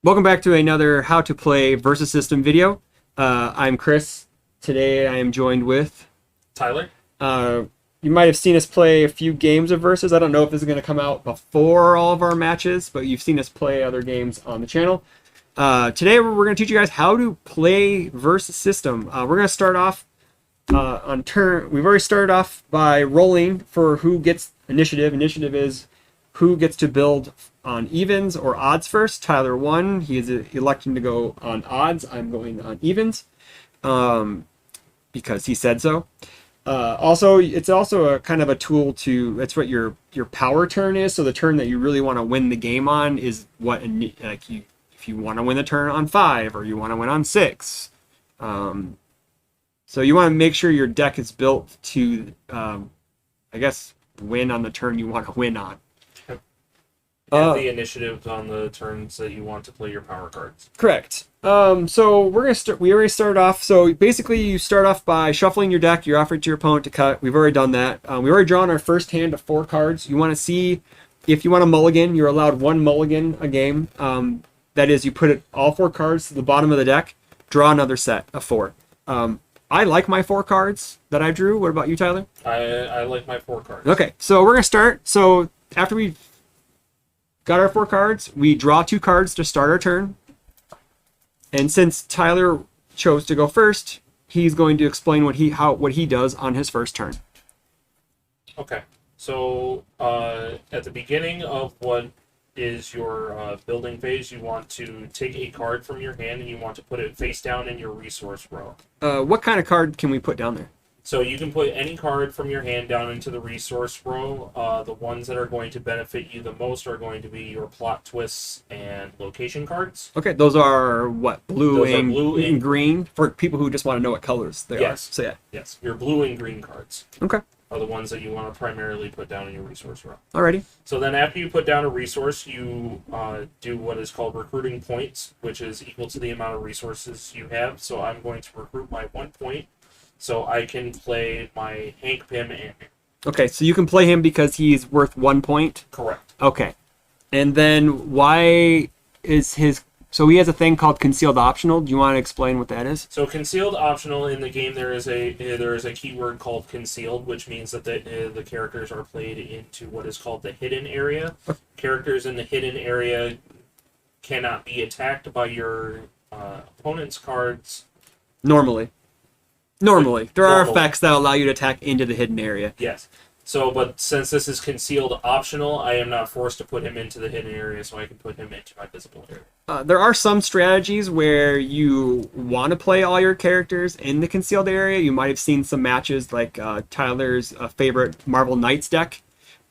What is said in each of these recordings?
Welcome back to another How to Play Versus System video. I'm Chris. Today I am joined with Tyler. You might have seen us play a few games of Versus. I don't know if this is going to come out before all of our matches, but you've seen us play other games on the channel. Today we're going to teach you guys how to play Versus System. We're going to start off on turn. We've already started off by rolling for who gets initiative. Initiative is who gets to build on evens or odds first. Tyler won. He is electing to go on odds. I'm going on evens because he said so. Also, it's also a kind of a tool to, that's what your power turn is. So the turn that you really want to win the game on is what, like if you want to win the turn on 5 or you want to win on 6. So you want to make sure your deck is built to, I guess, win on the turn you want to win on. And the initiatives on the turns that you want to play your power cards. Correct. So we're gonna start. We already started off. So basically, you start off by shuffling your deck. You offer it to your opponent to cut. We've already done that. We already drawn our first hand of 4 cards. You want to see if you want to mulligan. You're allowed 1 mulligan a game. That is, you put all 4 cards to the bottom of the deck. Draw another set of 4. I like my 4 cards that I drew. What about you, Tyler? I like my 4 cards. Okay, so we're gonna start. So after we got our 4 cards, we draw 2 cards to start our turn. And since Tyler chose to go first, he's going to explain what he does on his first turn. Okay. So at the beginning of what is your building phase, you want to take a card from your hand and you want to put it face down in your resource row. What kind of card can we put down there? So you can put any card from your hand down into the resource row. The ones that are going to benefit you the most are going to be your plot twists and location cards. Okay, those are what? Blue Blue and green for people who just want to know what colors they are. So yeah. Yes, your blue and green cards. Okay. Are the ones that you want to primarily put down in your resource row. Alrighty. So then after you put down a resource, you do what is called recruiting points, which is equal to the amount of resources you have. So I'm going to recruit my 1 point. So I can play my Hank Pym Ant-Man. Okay, so you can play him because he's worth 1 point? Correct. Okay. And then why is his... So he has a thing called concealed optional. Do you want to explain what that is? So concealed optional in the game, there is a keyword called concealed, which means that the characters are played into what is called the hidden area. Characters in the hidden area cannot be attacked by your opponent's cards. Normally. There are effects that allow you to attack into the hidden area. Yes. So, but since this is concealed optional, I am not forced to put him into the hidden area, so I can put him into my visible area. There are some strategies where you want to play all your characters in the concealed area. You might have seen some matches like Tyler's favorite Marvel Knights deck.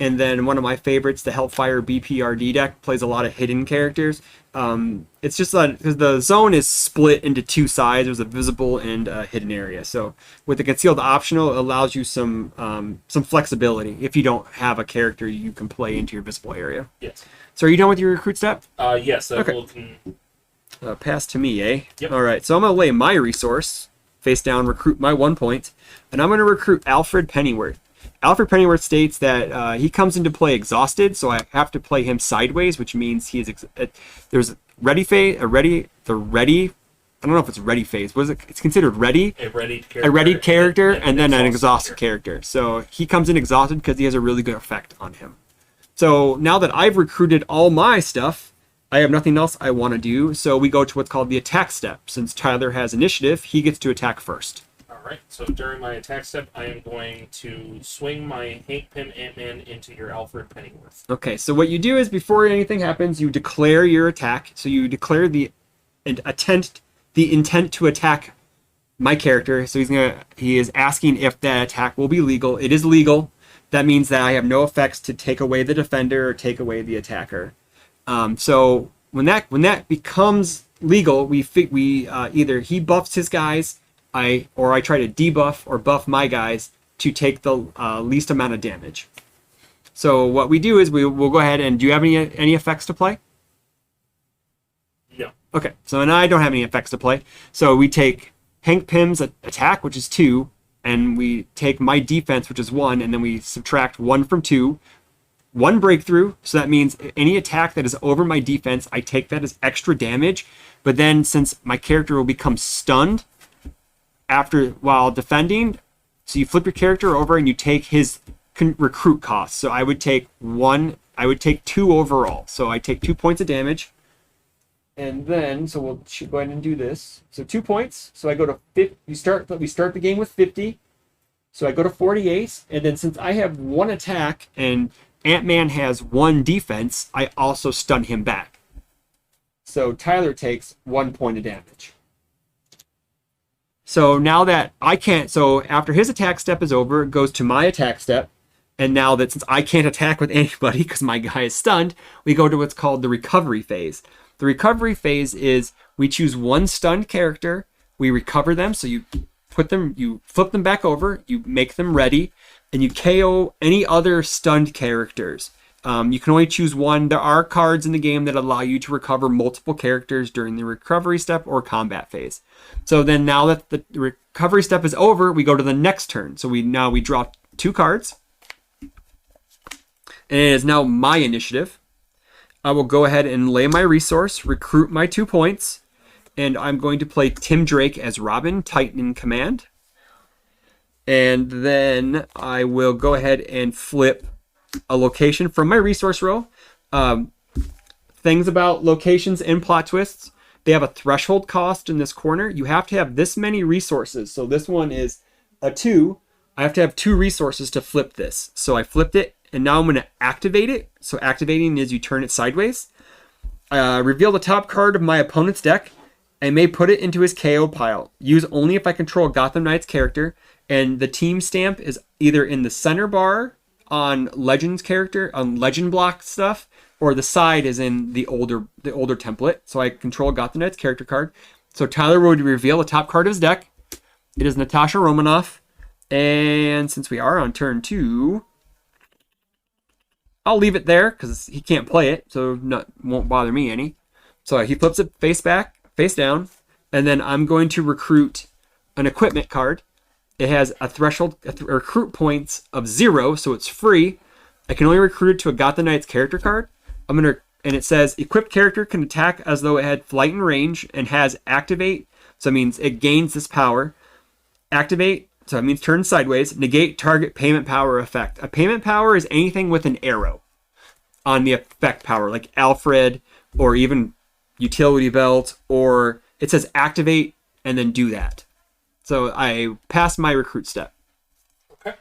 And then one of my favorites, the Hellfire BPRD deck, plays a lot of hidden characters. It's just that because the zone is split into 2 sides. There's a visible and a hidden area. So with the concealed optional, it allows you some flexibility. If you don't have a character you can play into your visible area. Yes. So are you done with your recruit step? Yes. Okay. Pass to me, eh? Yep. All right. So I'm going to lay my resource face down, recruit my 1 point, and I'm going to recruit Alfred Pennyworth. Alfred Pennyworth states that he comes into play exhausted, so I have to play him sideways, which means he is there's ready phase, I don't know if it's ready phase. What is it? It's considered ready. A ready character, and then an exhausted character. So he comes in exhausted because he has a really good effect on him. So now that I've recruited all my stuff, I have nothing else I want to do. So we go to what's called the attack step. Since Tyler has initiative, he gets to attack first. Alright, so during my attack step, I am going to swing my Hank Pym Ant-Man into your Alfred Pennyworth. Okay, so what you do is before anything happens, you declare your attack. So you declare the intent to attack my character. So he is asking if that attack will be legal. It is legal. That means that I have no effects to take away the defender or take away the attacker. So when that becomes legal, we either he buffs his guys, I try to debuff or buff my guys to take the least amount of damage. So what we do is we'll go ahead and do you have any effects to play? No. Okay, so and I don't have any effects to play. So we take Hank Pym's attack, which is 2, and we take my defense, which is 1, and then we subtract 1 from 2. one breakthrough. So that means any attack that is over my defense, I take that as extra damage. But then since my character will become stunned while defending, so you flip your character over and you take his recruit cost. So I would take 2 overall. So I take 2 points of damage. And then, so we'll go ahead and do this. So 2 points. So I go to 50. We start the game with 50. So I go to 48. And then since I have 1 attack and Ant-Man has 1 defense, I also stun him back. So Tyler takes 1 point of damage. So now that I can't, so after his attack step is over, it goes to my attack step. And now that since I can't attack with anybody because my guy is stunned, we go to what's called the recovery phase. The recovery phase is we choose 1 stunned character, we recover them, so you flip them back over, you make them ready, and you KO any other stunned characters. You can only choose 1. There are cards in the game that allow you to recover multiple characters during the recovery step or combat phase. So then now that the recovery step is over, we go to the next turn. So we draw 2 cards. And it is now my initiative. I will go ahead and lay my resource, recruit my 2 points, and I'm going to play Tim Drake as Robin, Titan in command. And then I will go ahead and flip a location from my resource row. Things about locations and plot twists. They have a threshold cost in this corner. You have to have this many resources. So this one is a 2. I have to have 2 resources to flip this. So I flipped it. And now I'm going to activate it. So activating is you turn it sideways. Reveal the top card of my opponent's deck. I may put it into his KO pile. Use only if I control Gotham Knight's character. And the team stamp is either in the center bar on Legend's character, on Legend block stuff, or the side is in the older template. So I control Gotham Knight's character card. So Tyler would reveal the top card of his deck. It is Natasha Romanoff. And since we are on turn 2... I'll leave it there because he can't play it, so won't bother me any. So he flips it face down, and then I'm going to recruit an equipment card. It has a threshold, recruit points of 0, so it's free. I can only recruit it to a Gotham Knight's character card. And it says equipped character can attack as though it had flight and range and has activate, so it means it gains this power. Activate. So it means turn sideways. Negate target payment power effect. A payment power is anything with an arrow on the effect power, like Alfred or even utility belt, or it says activate and then do that. So I passed my recruit step. Okay.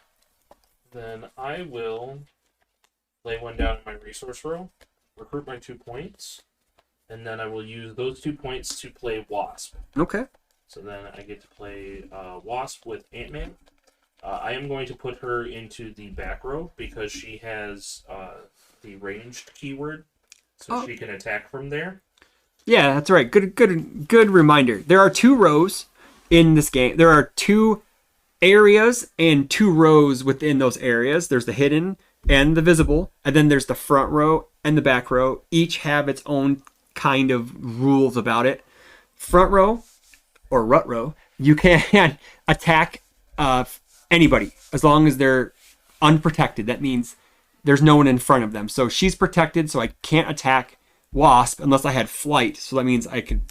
Then I will lay 1 down in my resource row, recruit my 2 points, and then I will use those 2 points to play Wasp. Okay. So then I get to play Wasp with Ant-Man. I am going to put her into the back row because she has the ranged keyword, so she can attack from there. Yeah, that's right. Good reminder. There are 2 rows in this game. There are 2 areas and 2 rows within those areas. There's the hidden and the visible, and then there's the front row and the back row. Each have its own kind of rules about it. Front row or rut row, you can attack anybody as long as they're unprotected. That means there's no one in front of them. So she's protected, so I can't attack Wasp unless I had flight. So that means I can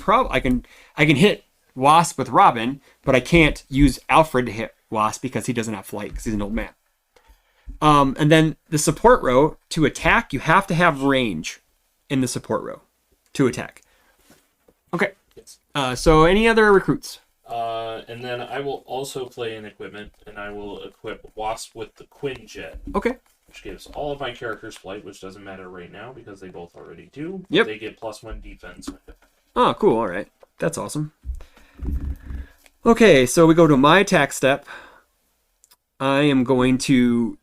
hit Wasp with Robin, but I can't use Alfred to hit Wasp because he doesn't have flight because he's an old man. And then the support row, to attack, you have to have range in the support row to attack. Okay. Yes. So any other recruits? And then I will also play an equipment, and I will equip Wasp with the Quinjet. Okay. Which gives all of my characters flight, which doesn't matter right now because they both already do. Yep. They get +1 defense with it. Oh, cool. All right. That's awesome. Okay, so we go to my attack step. I'm going to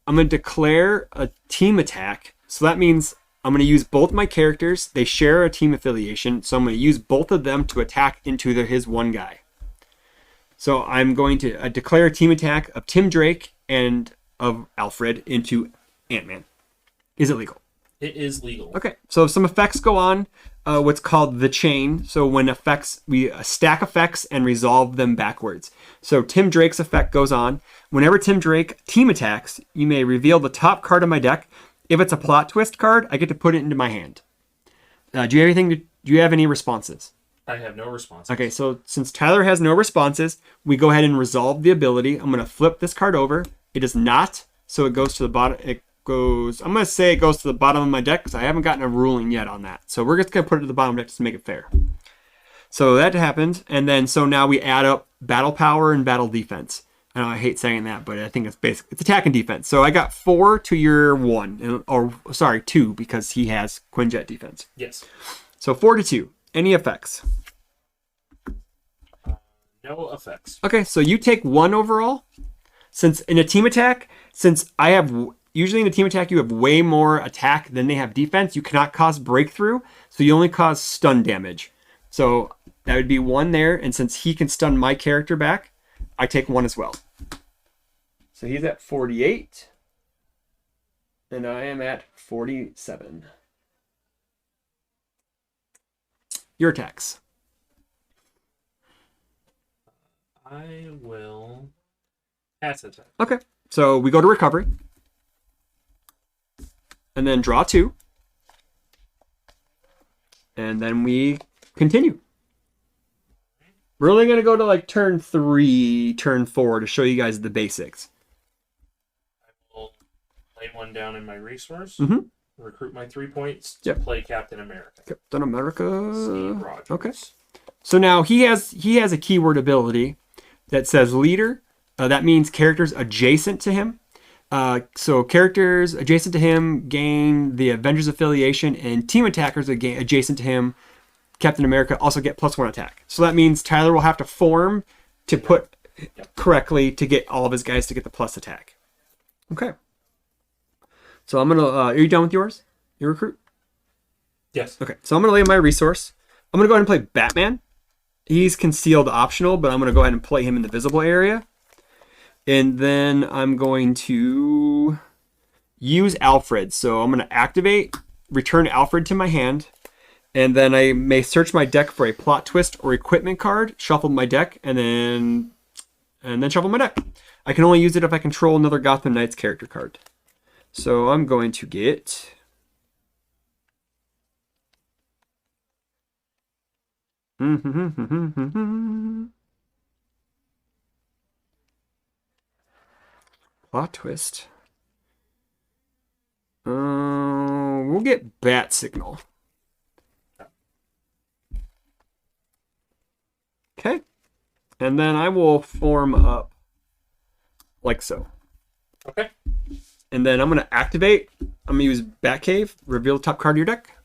declare a team attack. So that means I'm going to use both my characters. They share a team affiliation, so I'm going to use both of them to attack into his one guy. So I'm going to declare a team attack of Tim Drake and of Alfred into Ant-Man. Is it legal? It is legal. Okay, so some effects go on. what's called the chain. So when effects, we stack effects and resolve them backwards. So Tim Drake's effect goes on. Whenever Tim Drake team attacks, you may reveal the top card of my deck. If it's a plot twist card, I get to put it into my hand. Do you have any responses? I have no response. Okay, so since Tyler has no responses, we go ahead and resolve the ability. I'm going to flip this card over. It does not, so it goes to the bottom. I'm going to say it goes to the bottom of my deck because I haven't gotten a ruling yet on that. So we're just going to put it to the bottom of the deck just to make it fair. So that happened, and then so now we add up battle power and battle defense. I know I hate saying that, but I think it's basic. It's attack and defense. So I got 4 to your 1, or sorry, 2 because he has Quinjet defense. Yes. So 4 to 2. Any effects? No effects. Okay, so you take 1 overall. Since in a team attack, since I have usually in a team attack you have way more attack than they have defense, you cannot cause breakthrough, so you only cause stun damage. So that would be 1 there, and since he can stun my character back, I take 1 as well. So he's at 48, and I am at 47. Your attacks. I will pass attack. Okay, so we go to recovery, and then draw 2, and then we continue. We're only going to go to like turn 3, turn 4 to show you guys the basics. I will lay 1 down in my resource. Mm-hmm. Recruit my 3 points to play Captain America. Captain America. Steve Rogers. Okay. So now he has a keyword ability that says leader. That means characters adjacent to him. So characters adjacent to him gain the Avengers affiliation, and team attackers adjacent to him, Captain America, also get +1 attack. So that means Tyler will have to form to put correctly to get all of his guys to get the plus attack. Okay. So I'm gonna. Are you done with yours? Your recruit? Yes. Okay. So I'm gonna lay my resource. I'm gonna go ahead and play Batman. He's concealed optional, but I'm gonna go ahead and play him in the visible area. And then I'm going to use Alfred. So I'm going to activate, return Alfred to my hand, and then I may search my deck for a plot twist or equipment card, shuffle my deck, and then shuffle my deck. I can only use it if I control another Gotham Knights character card. So I'm going to get plot twist. We'll get Bat Signal. Okay. And then I will form up like so. Okay. And then I'm going to activate. I'm going to use Batcave. Reveal the top card of your deck.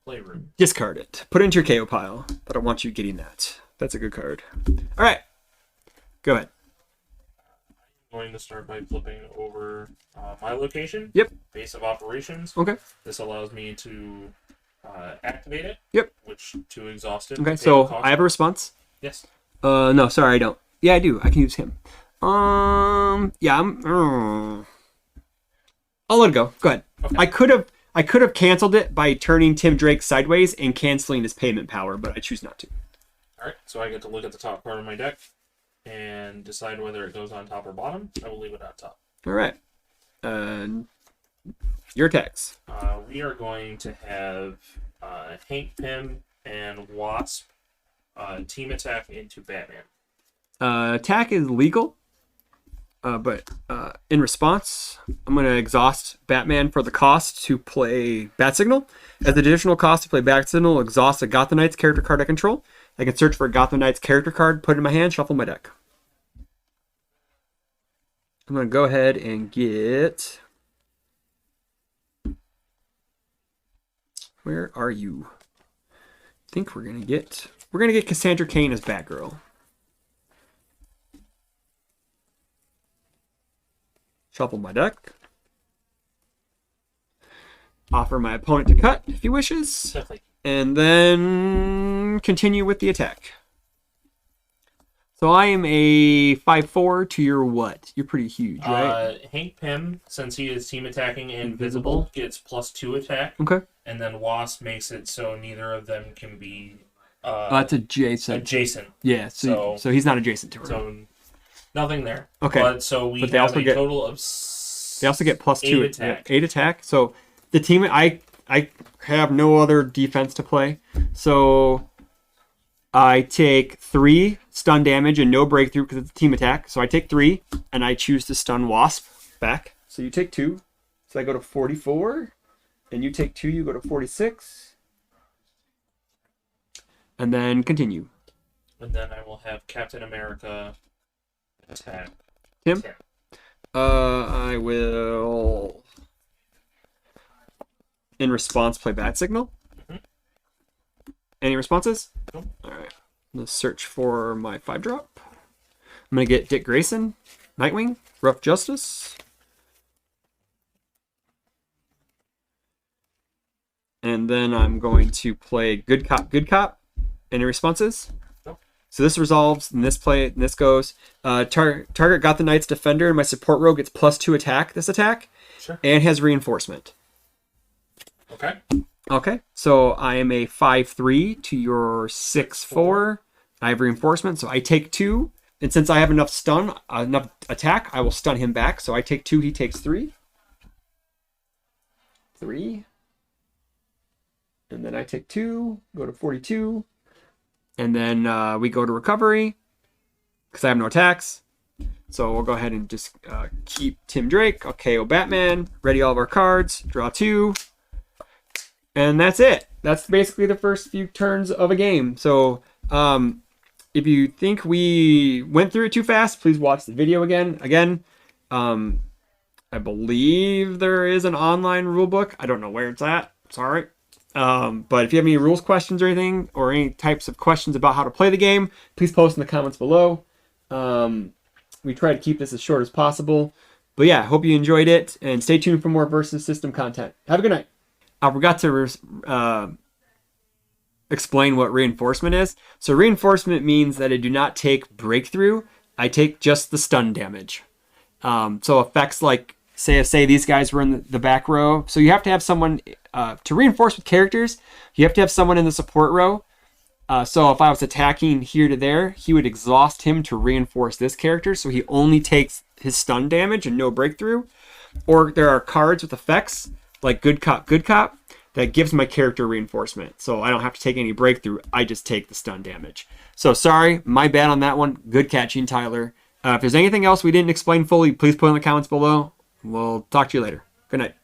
Playroom. Discard it. Put it into your KO pile. But I want you getting that. That's a good card. All right. Go ahead. I'm going to start by flipping over my location. Yep. Base of operations. Okay. This allows me to activate it. Yep. Which to exhaust it. Okay. So I have a response. Yes. No, sorry, I don't. Yeah, I do. I can use him. Yeah, I'll let it go. Go ahead. Okay. I could have canceled it by turning Tim Drake sideways and canceling his payment power, but I choose not to. All right. So I get to look at the top part of my deck and decide whether it goes on top or bottom. I will leave it on top. All right. Your attacks. We are going to have Hank Pym and Wasp team attack into Batman. Attack is legal, but in response, I'm going to exhaust Batman for the cost to play Bat Signal. As additional cost to play Bat Signal, exhaust a Gotham Knights character card I control. I can search for a Gotham Knights character card, put it in my hand, shuffle my deck. I'm going to go ahead and get... Where are you? I think we're going to get Cassandra Cain as Batgirl. Shuffle my deck. Offer my opponent to cut if he wishes. Definitely. And then continue with the attack. So I am a 5'4" to your what? You're pretty huge, right? Hank Pym, since he is team attacking and invisible, gets +2 attack. Okay. And then Wasp makes it so neither of them can be That's adjacent. adjacent. Yeah, so he's not adjacent to her. So nothing there. Okay. But so we But they have also a get- total of They also get +2 8 attack. 8 attack. So the team, I have no other defense to play. So I take 3 stun damage and no breakthrough because it's a team attack. So I take 3 and I choose to stun Wasp back. So you take 2. So I go to 44. And you take 2, you go to 46. And then continue. And then I will have Captain America attack. Tim? I will, in response, play Bat Signal. Any responses? Nope. All right. Let's search for my 5-drop. I'm going to get Dick Grayson, Nightwing, Rough Justice. And then I'm going to play Good Cop, Good Cop. Any responses? Nope. So this resolves, and this goes. Target got the Knight's Defender, and my support rogue gets +2 attack this attack. Sure. And has reinforcement. Okay. Okay, so I am a 5'3" to your 6'4". I have reinforcement, so I take 2. And since I have enough attack, I will stun him back. So I take 2, he takes 3. 3. And then I take 2, go to 42. And then we go to recovery because I have no attacks. So we'll go ahead and just keep Tim Drake. I'll KO Batman. Ready all of our cards. Draw 2. And that's it. That's basically the first few turns of a game. So if you think we went through it too fast, please watch the video again. Again, I believe there is an online rule book. I don't know where it's at. Sorry. But if you have any rules questions or anything, or any types of questions about how to play the game, please post in the comments below. We try to keep this as short as possible. But yeah, hope you enjoyed it, and stay tuned for more Versus System content. Have a good night. I forgot to explain what reinforcement is. So reinforcement means that I do not take breakthrough. I take just the stun damage. So effects like, say these guys were in the back row. So you have to have someone, to reinforce with characters, you have to have someone in the support row. So if I was attacking here to there, he would exhaust him to reinforce this character. So he only takes his stun damage and no breakthrough. Or there are cards with effects like Good Cop, Good Cop, that gives my character reinforcement. So I don't have to take any breakthrough. I just take the stun damage. So sorry, my bad on that one. Good catching, Tyler. If there's anything else we didn't explain fully, please put in the comments below. We'll talk to you later. Good night.